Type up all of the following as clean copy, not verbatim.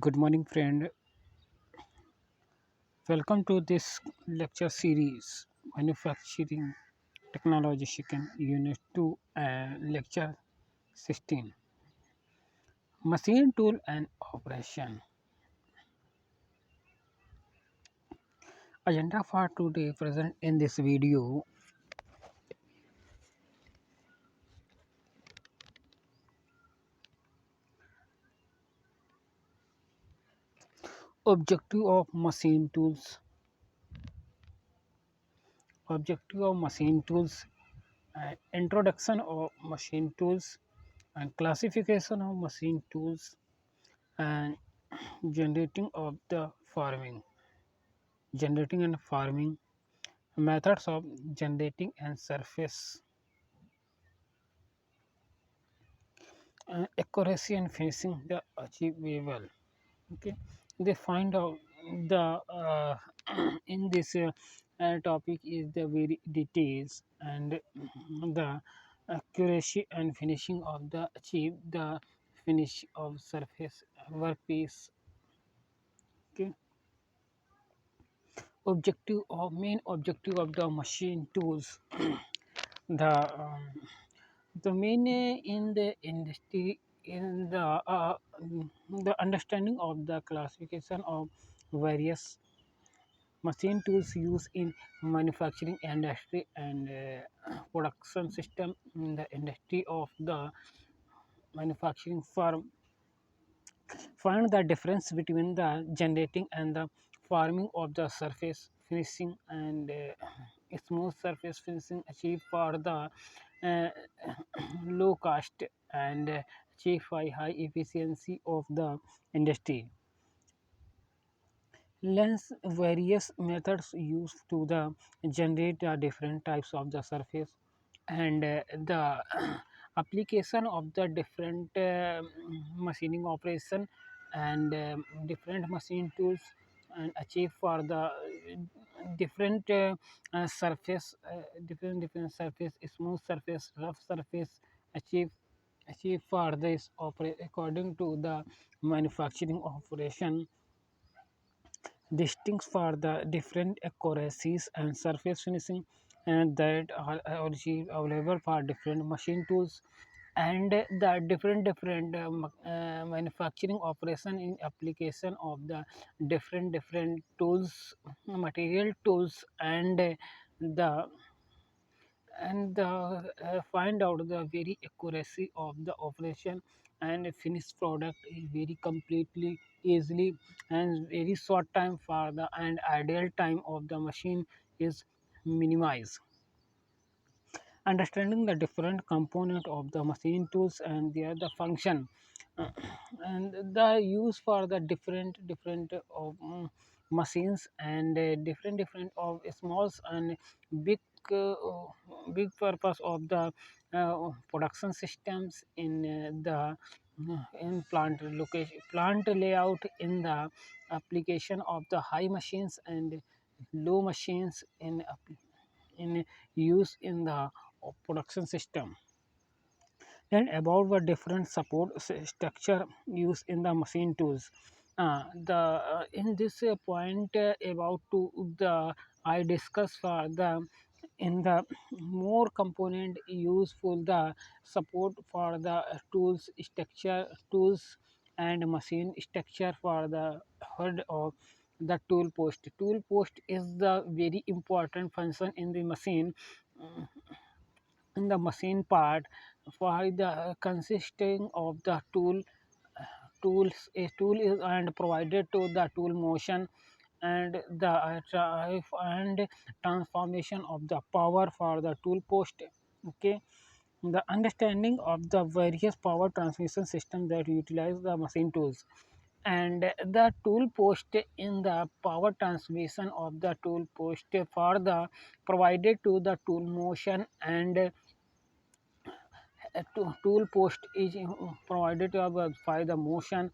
Good morning, friend. Welcome to this lecture series, Manufacturing Technology Second Unit 2 and Lecture 16. Machine Tool and Operation. Agenda for today present in this video. Objective of machine tools. Objective of machine tools. Introduction of machine tools and classification of machine tools and generating of the farming. Generating and farming methods of generating and surface accuracy and finishing the achievable. Okay, they find out the in this topic is the very details and the accuracy and finishing of the achieve the finish of surface workpiece. Okay, objective of main objective of the machine tools. The the main in the industry in the understanding of the classification of various machine tools used in manufacturing industry and production system in the industry of the manufacturing firm. Find the difference between the generating and the forming of the surface finishing and smooth surface finishing achieved for the uh, low cost and achieved by high efficiency of the industry. Learns various methods used to the generate different types of the surface and the application of the different machining operation and different machine tools and achieve for the different surface different surface smooth surface rough surface achieve for this according to the manufacturing operation distinct for the different accuracies and surface finishing and that are available for different machine tools and the different manufacturing operation in application of the different tools material tools and the find out the very accuracy of the operation and finished product is very completely easily and very short time for the and ideal time of the machine is minimized. Understanding the different component of the machine tools and their the function uh, and the use for the different of machines and different of smalls and big uh, big purpose of the production systems in the in plant location plant layout in the application of the high machines and low machines in use in the production system and about the different support structure used in the machine tools. The in this point about to the I discuss for the in the more component useful the support for the tools structure tools and machine structure for the head of the tool post. Tool post is the very important function in the machine in the machine part for the consisting of the tools a tool is and provided to the tool motion and the drive and transformation of the power for the tool post. Okay, the understanding of the various power transmission system that utilize the machine tools and the tool post in the power transmission of the tool post for the provided to the tool motion and tool post is provided by the motion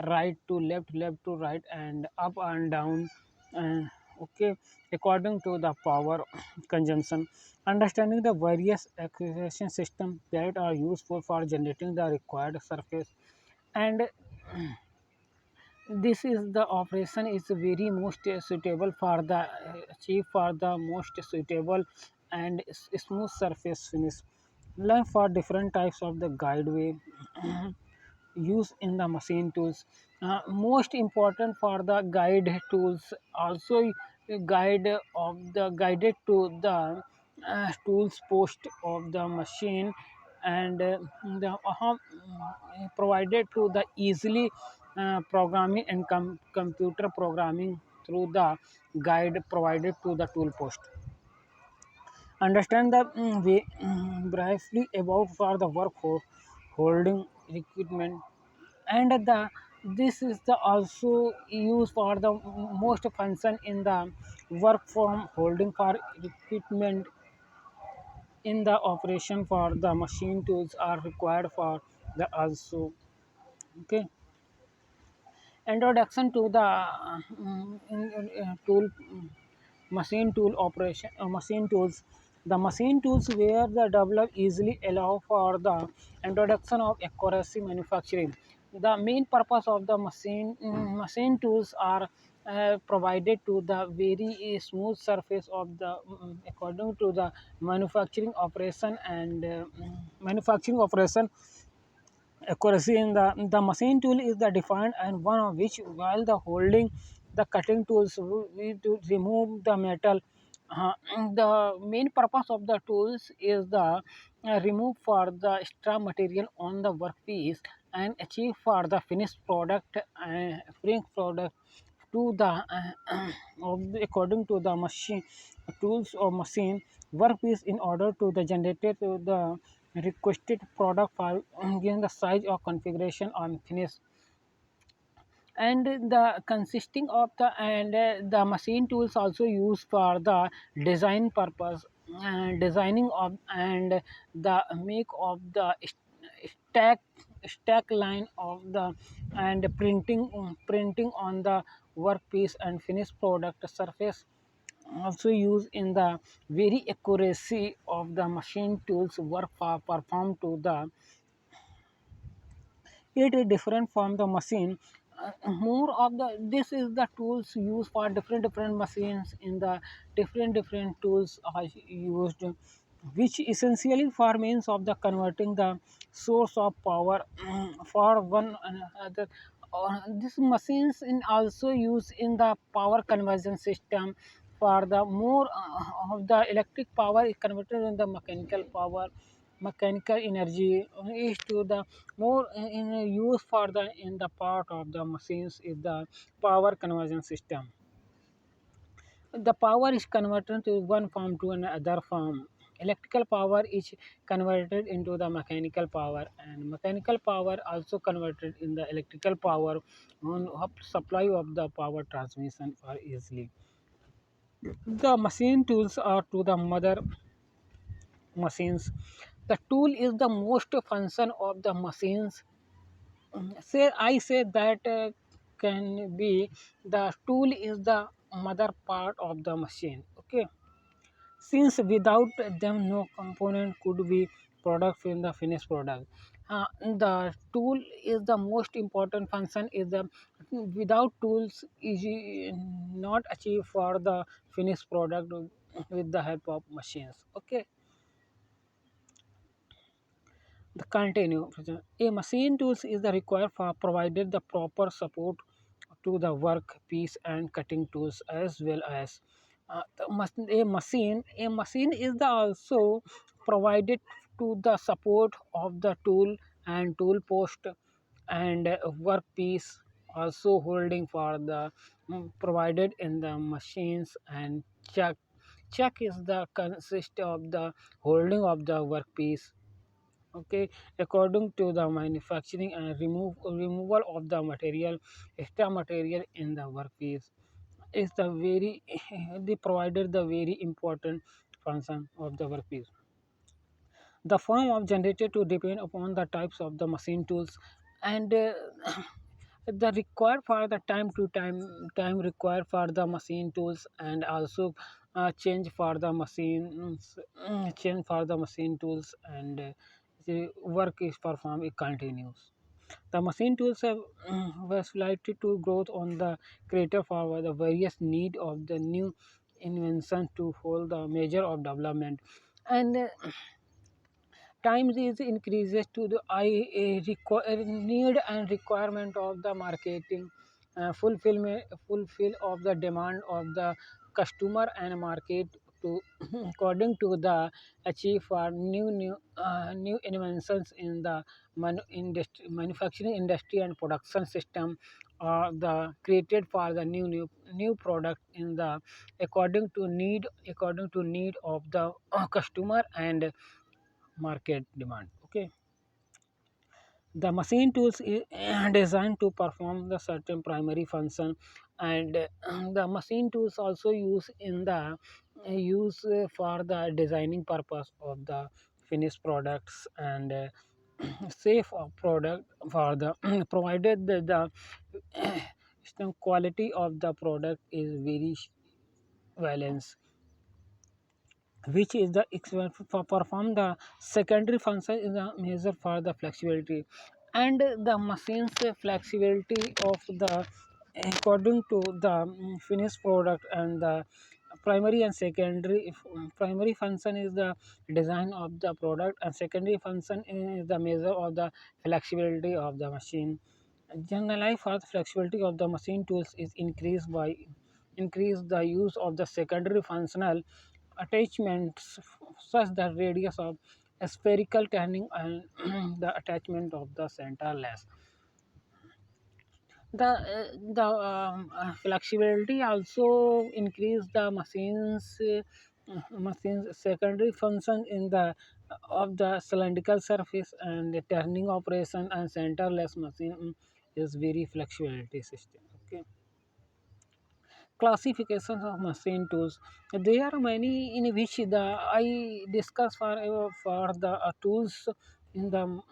right to left, left to right, and up and down. And okay, according to the power consumption, understanding the various acquisition systems that are useful for generating the required surface and this is the operation is very most suitable for the achieve for the most suitable and smooth surface finish. Learn for different types of the guideway used in the machine tools. Most important for the guide tools also guide of the guided to the tools post of the machine and the provided to the easily programming and computer programming through the guide provided to the tool post. Understand the way briefly about for the work for holding equipment and the this is the also used for the most function in the work from holding for equipment in the operation for the machine tools are required for the also. Okay, introduction to the tool machine tool operation machine tools. The machine tools where the develop easily allow for the introduction of accuracy manufacturing. The main purpose of the machine tools are provided to the very smooth surface of the according to the manufacturing operation and manufacturing operation accuracy in the machine tool is the defined and one of which while the holding the cutting tools we to remove the metal. uh, the main purpose of the tools is the remove for the extra material on the workpiece and achieve for the finished product to the according to the machine tools or machine workpiece in order to the generated to the requested product file given the size or configuration on finish and the consisting of the and the machine tools also used for the design purpose designing of and the make of the stack stack line of the and printing on the workpiece and finished product surface also used in the very accuracy of the machine tools work for performed to the it is different from the machine. More of the this is the tools used for different machines in the different tools are used which essentially for means of the converting the source of power for one another. These machines in also used in the power conversion system for the more of the electric power is converted in the mechanical energy is to the more in use for the in the part of the machines is the power conversion system. The power is converted to one form to another form. Electrical power is converted into the mechanical power and mechanical power also converted in the electrical power on supply of the power transmission for easily. The machine tools are to the mother machines. The tool is the most function of the machines. Say I say that can be the tool is the mother part of the machine. Okay, since without them no component could be product in the finished product. The tool is the most important function is the without tools is not achieved for the finished product with the help of machines. Okay, the continue. A machine tools is the required for provided the proper support to the work piece and cutting tools as well as a machine is the also provided to the support of the tool and tool post and work piece also holding for the provided in the machines and check is the consist of the holding of the workpiece. Okay, according to the manufacturing and removal of the material extra material in the workpiece is the very they provided the very important function of the workpiece. The form of generated to depend upon the types of the machine tools and the required for the time required for the machine tools and also change for the machine tools and the work is performed it continues. The machine tools have facilitated to growth on the creator for the various need of the new invention to hold the measure of development. And times is increases to the need and requirement of the marketing, fulfill of the demand of the customer and market to according to the achieve for new inventions in the manufacturing industry and production system, the created for the new product in the according to need of the customer and market demand. Okay, the machine tools is designed to perform the certain primary function, and the machine tools also use for the designing purpose of the finished products, and safe of product for the provided that the quality of the product is very balanced, which is the for perform the secondary function is a measure for the flexibility, and the machine's flexibility of the according to the finished product, and the primary function is the design of the product, and secondary function is the measure of the flexibility of the machine. General life for the flexibility of the machine tools is increased by increase the use of the secondary functional attachments such that radius of spherical turning and the attachment of the center less. The flexibility also increase the machines secondary function in the of the cylindrical surface, and the turning operation and centerless machine is very flexibility system. Okay, classifications of machine tools. There are many in which the I discuss for the tools in the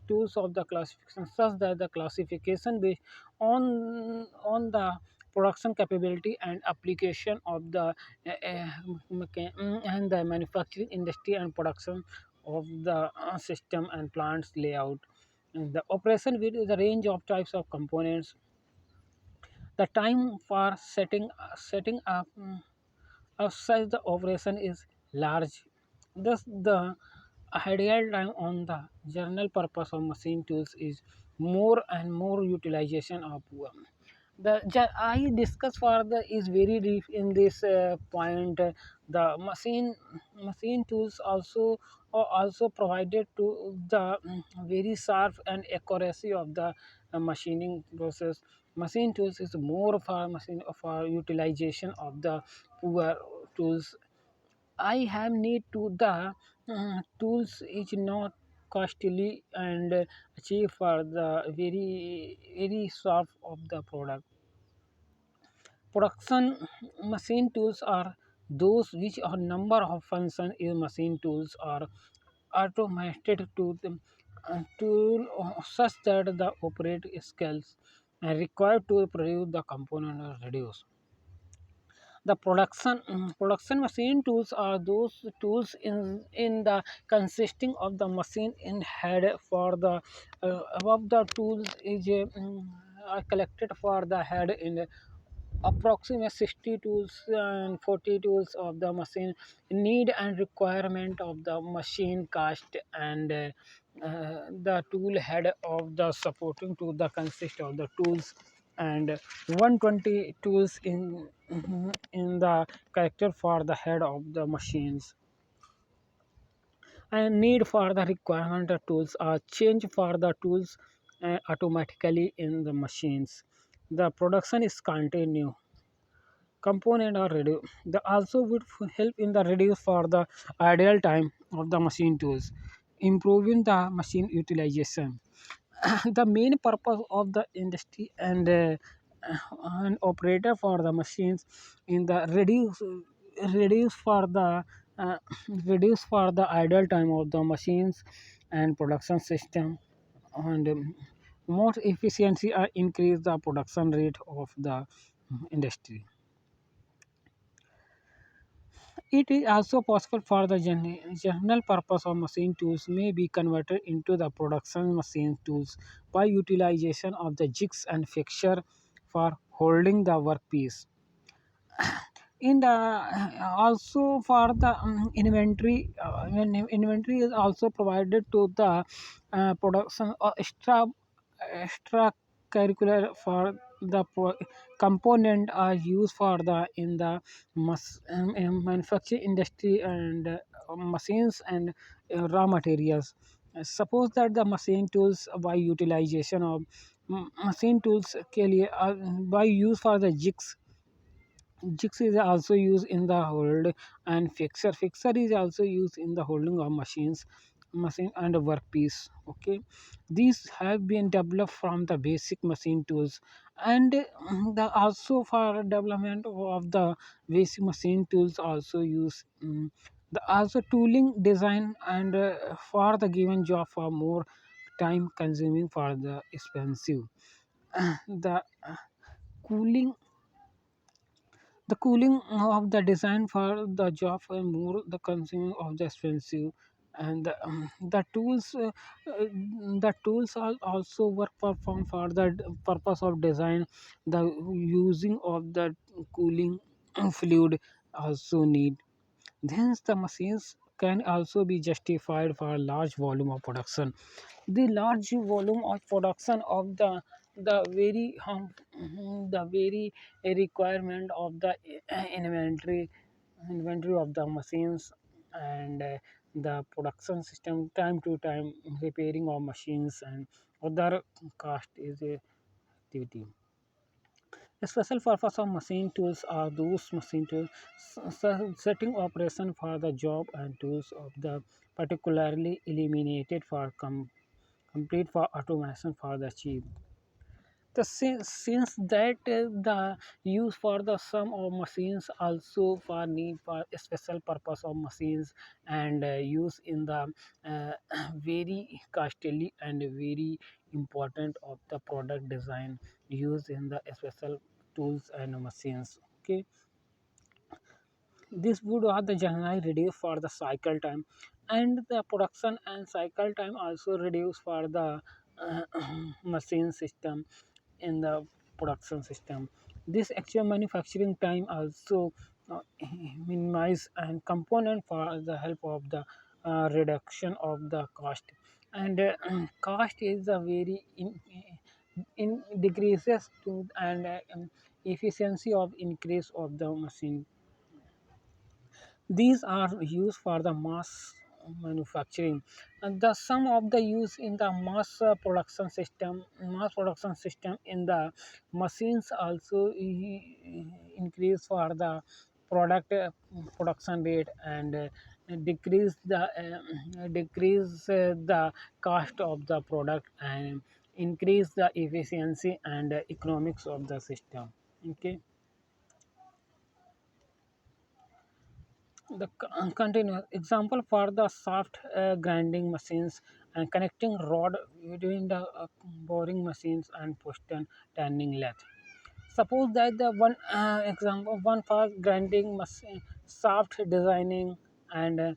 tools of the classification, such that the classification based on the production capability and application of the and the manufacturing industry and production of the system and plants layout. And the operation with the range of types of components, the time for setting up of such the operation is large. Thus, the ideal time on the general purpose of machine tools is more and more utilization of I discuss for the is very deep in this point. The machine tools also are also provided to the very sharp and accuracy of the machining process. Machine tools is more for machine for utilization of the poor tools. I have need to the tools is not costly and cheap for the very soft of the product. Production machine tools are those which are number of function in machine tools are automated to the tool such that the operate skills are required to produce the component are reduced. The production machine tools are those tools in the consisting of the machine in head for the above the tools is are collected for the head in approximate 60 tools and 40 tools of the machine need and requirement of the machine cast, and the tool head of the supporting tool the consist of the tools, and 120 tools in the character for the head of the machines, and need for the requirement of tools are change for the tools automatically in the machines. The production is continue component are reduced. They also would help in the reduce for the ideal time of the machine tools, improving the machine utilization. The main purpose of the industry and an operator for the machines in the reduce for the uh, reduce for the idle time of the machines and production system, and more efficiency increase the production rate of the industry. It is also possible for the general purpose of machine tools may be converted into the production machine tools by utilization of the jigs and fixture for holding the workpiece. In the also for the inventory, when inventory is also provided to the production or extra curricular for the component are used for the in the manufacturing industry and machines and raw materials. Suppose that the machine tools by utilization of machine tools के लिए by use for the jigs. Jigs is also used in the hold and fixer. Fixer is also used in the holding of machine and workpiece. Okay, these have been developed from the basic machine tools, and the also for development of the basic machine tools also use the also tooling design and for the given job for more time consuming for the expensive. The cooling the cooling of the design for the job for more the consuming of the expensive, and uh, the tools are also work perform for the purpose of design. The using of the cooling fluid also need. Hence, the machines can also be justified for large volume of production. The large volume of production of the very the very requirement of the inventory of the machines and the production system time to time repairing of machines and other cost is a activity. A special purpose of machine tools are those machine tools setting operation for the job and tools of the particularly eliminated for complete for automation for the cheap. The since that the use for the some of machines also for need for a special purpose of machines and use in the uh, very costly and very important of the product design used in the special tools and machines. Okay, this would have the generally reduce for the cycle time, and the production and cycle time also reduce for the uh, machine system in the production system. This actual manufacturing time also minimize and component for the help of the reduction of the cost, and cost is a very in decreases to and efficiency of increase of the machine. These are used for the mass manufacturing, and the sum of the use in the mass production system in the machines also increase for the product production rate and decrease the cost of the product and increase the efficiency and economics of the system. Okay. The continuous example for the soft grinding machines and connecting rod between the boring machines and piston turning lathe. Suppose that the one example one for grinding machine, soft designing and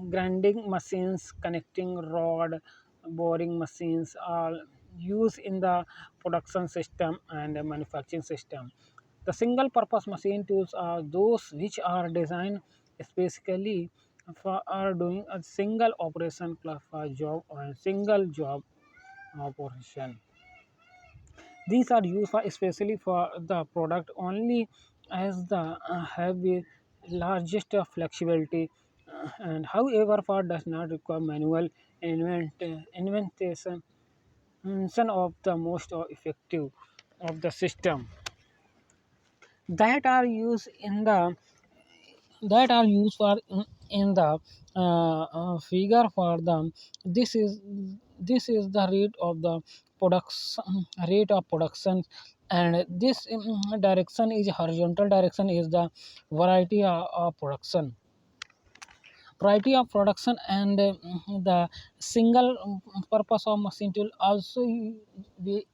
grinding machines, connecting rod, boring machines are used in the production system and manufacturing system. The single purpose machine tools are those which are designed specifically for are doing a single operation plus for job or a single job operation. These are used for especially for the product only as the have a largest flexibility and however for does not require manual invention of the most effective of the system that are used in the that are used for in the figure for them. This is the rate of the production rate of production, and this direction is horizontal direction is the variety of production variety of production, and the single purpose of machine tool also we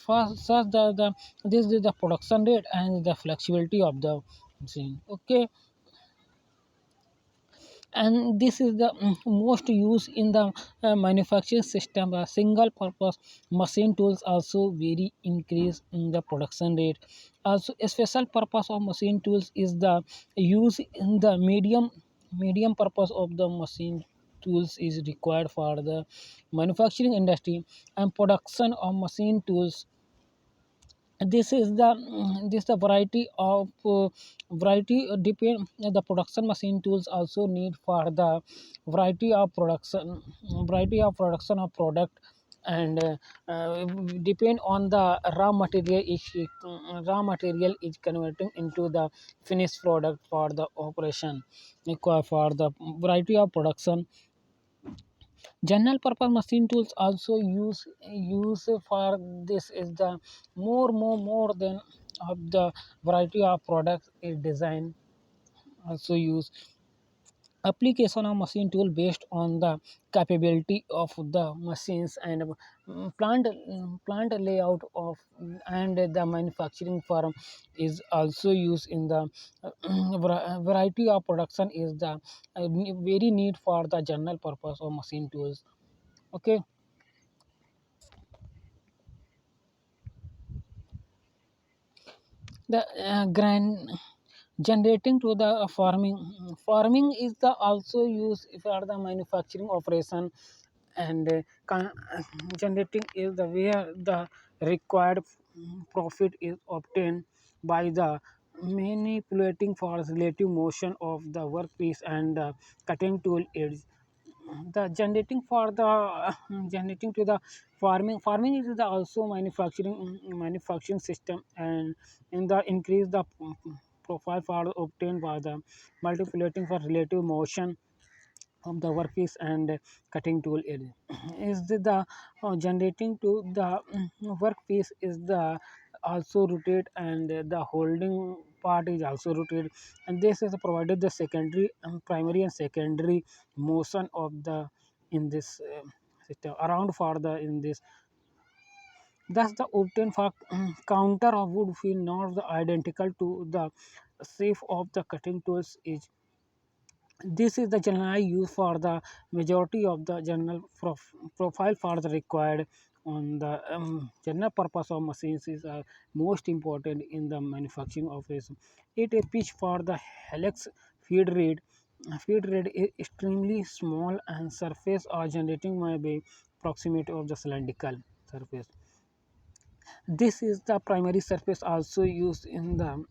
first such the this is the production rate and the flexibility of the machine. Okay, and this is the most used in the manufacturing system. Single purpose machine tools also very increase in the production rate. Also a special purpose of machine tools is the use in the medium purpose of the machine tools is required for the manufacturing industry and production of machine tools. This the variety depend the production machine tools also need for the variety of production of product, and depend on the raw material is converting into the finished product for the operation required for the variety of production. General purpose machine tools also use for this is the more than of the variety of products is design also use application of machine tool based on the capability of the machines and plant layout of and the manufacturing firm is also used in the variety of production is the very need for the general purpose of machine tools. Okay, the grand generating to the farming is the also used for the manufacturing operation, and generating is the where the required profit is obtained by the manipulating for relative motion of the workpiece and the cutting tool edge. The generating for the generating to the farming is the also manufacturing system, and in the increase the profile for obtained by the multiplicating for relative motion of the workpiece and cutting tool area is the generating to the workpiece is the also rotate, and the holding part is also rotated, and this is provided the secondary primary and secondary motion of the in this system around for the in this. Thus the obtained for counter of wood feel not the identical to the shape of the cutting tools is. This is the general use for the majority of the general profile for the required on the general purpose of machines is most important in the manufacturing operation. It a pitch for the helix feed rate. Feed rate is extremely small and surface or generating may be proximity of the cylindrical surface. This is the primary surface also used in the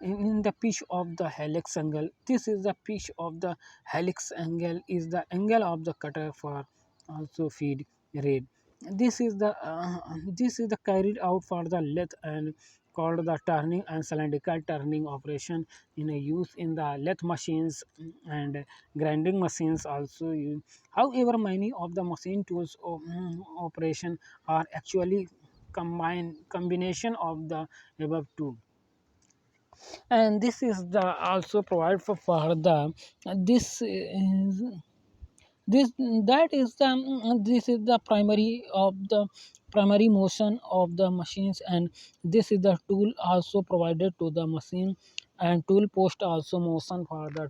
in the pitch of the helix angle. This is the pitch of the helix angle is the angle of the cutter for also feed rate. This is the carried out for the lathe and called the turning and cylindrical turning operation in a use in the lathe machines and grinding machines also use. However, many of the machine tools operation are actually combination of the above two, and this is the also provide for the this is this that is the this is the primary motion of the machines, and this is the tool also provided to the machine, and tool post also motion for the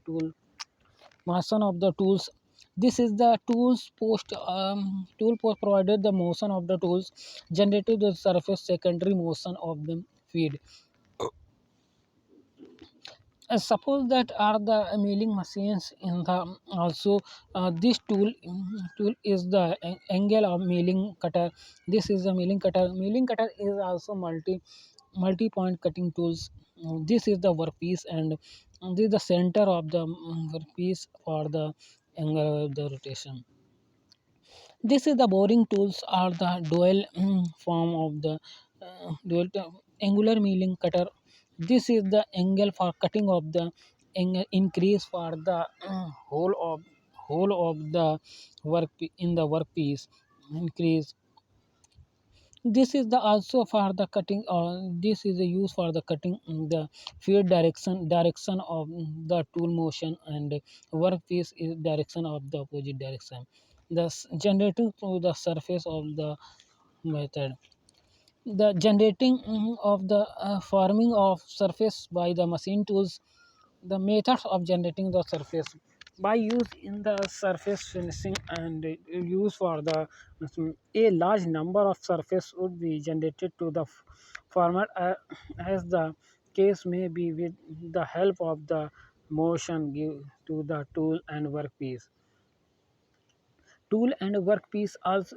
motion of the tools. This is the tool post provided the motion of the tools generated the surface secondary motion of the feed. Suppose that are the milling machines in the also this tool is the angle of milling cutter. This is the milling cutter. Milling cutter is also multi point cutting tools. This is the workpiece, and this is the center of the workpiece for the angle of the rotation. This is the boring tools are the dual form of the angular milling cutter. This is the angle for cutting of the increase for the whole of the in the workpiece increase. This is the also for the cutting, this is the use for the cutting the field direction of the tool motion, and workpiece is direction of the opposite direction, thus generating through the surface of the method. the generating of the forming of surface by the machine tools, the methods of generating the surface by use in the surface finishing and use for the a large number of surface would be generated to the format as the case may be with the help of the motion give to the tool and workpiece. Tool and workpiece also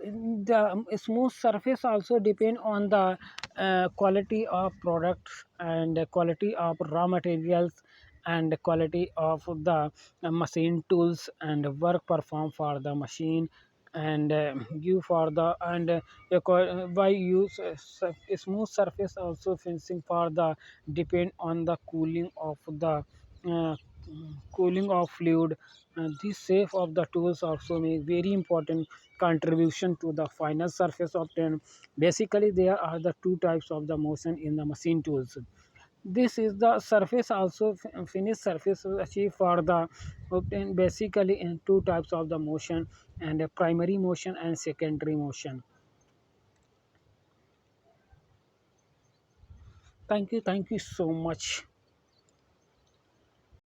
the smooth surface also depend on the quality of products and quality of raw materials and quality of the machine tools and work performed for the machine and give for the and by use smooth surface also finishing for the depend on the uh, cooling of fluid. This shape of the tools also make very important contribution to the final surface obtained. Basically, there are the two types of the motion in the machine tools. This is the surface also finished surface achieved for the obtain basically in two types of the motion and a primary motion and secondary motion. Thank you so much.